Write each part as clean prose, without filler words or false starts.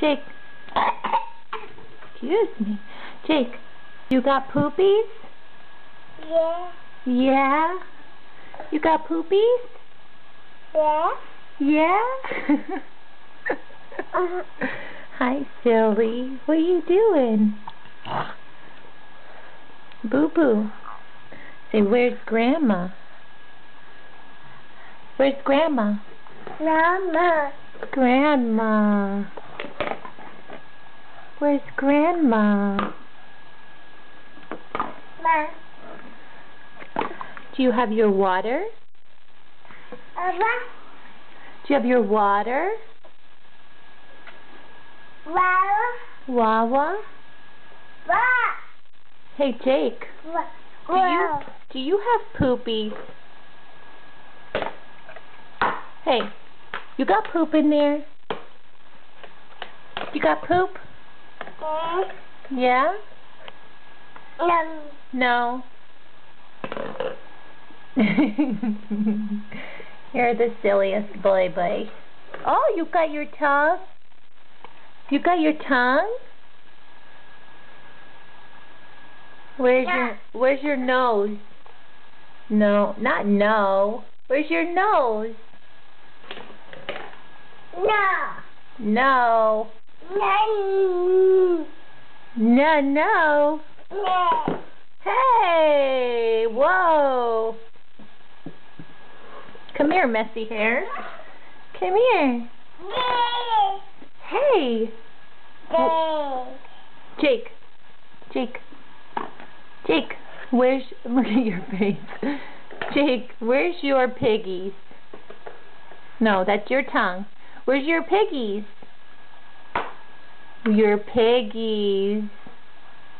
Jake. Excuse me. Jake, you got poopies? Yeah. Yeah? You got poopies? Yeah. Yeah? Hi, silly. What are you doing? Boo-boo. Say, where's Grandma? Where's Grandma? Mama. Grandma. Where's Grandma? Ma. Do you have your water? Mama. Do you have your water? Wow. Wawa? Wow. Hey, Jake. Wow. Do you have poopies? Hey, you got poop in there? You got poop? Yeah? No. You're the silliest boy. Oh, you got your tongue? You got your tongue? Where's your nose? No, not no. Where's your nose? No. No. No. No. No. Hey, whoa. Come here, messy hair. Come here. Hey. Jake, where's, look at your face. Jake, where's your piggies? No, that's your tongue. Where's your piggies? Your piggies.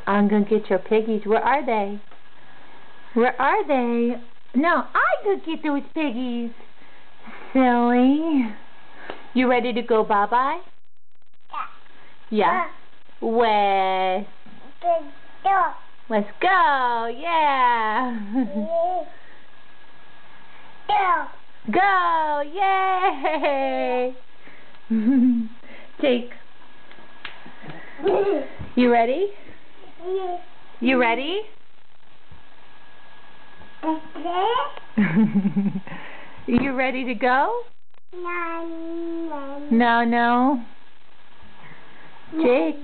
I'm going to get your piggies. Where are they? Where are they? No, I could get those piggies. Silly. You ready to go bye-bye? Yeah. Wes. Let's go. Yeah. Go. Yay. Jake. You ready? You ready? You ready to go? No. Jake.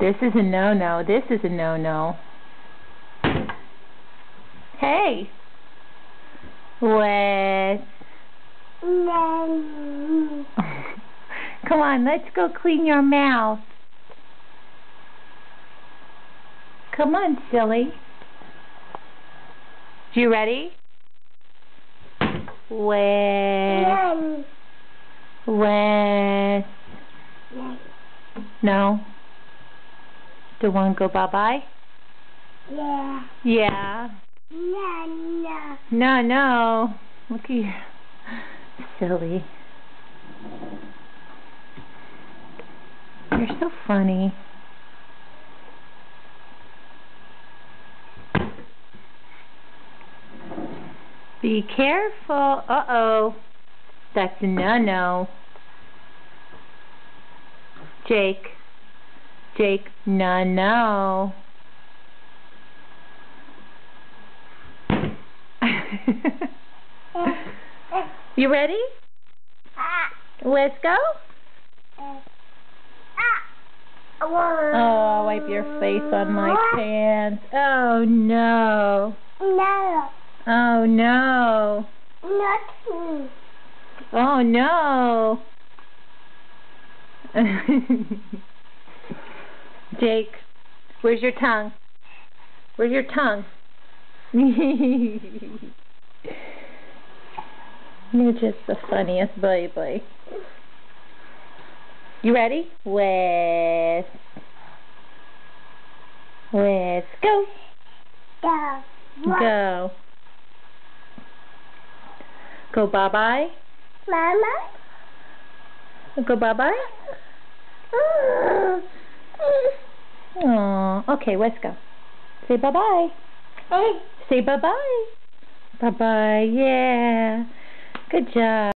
This is a no-no. This is a no-no. Hey. Wes. Come on, let's go clean your mouth. Come on, silly. You ready? Wes. No? Do you want to go bye-bye? Yeah. Yeah. No. No. Look at you. Silly. You're so funny. Be careful. Uh-oh. That's a no-no. Jake, no. You ready? Let's go. Oh, wipe your face on my pants. Oh, no. No. Oh, no. Nothing. Oh, no. Jake, where's your tongue? Where's your tongue? You're just the funniest boy. You ready? Wes, go. Go. Go bye-bye. Mama? Go bye-bye? Aww. Okay, let's go. Say bye-bye. Say bye-bye. Bye-bye. Yeah. Good job.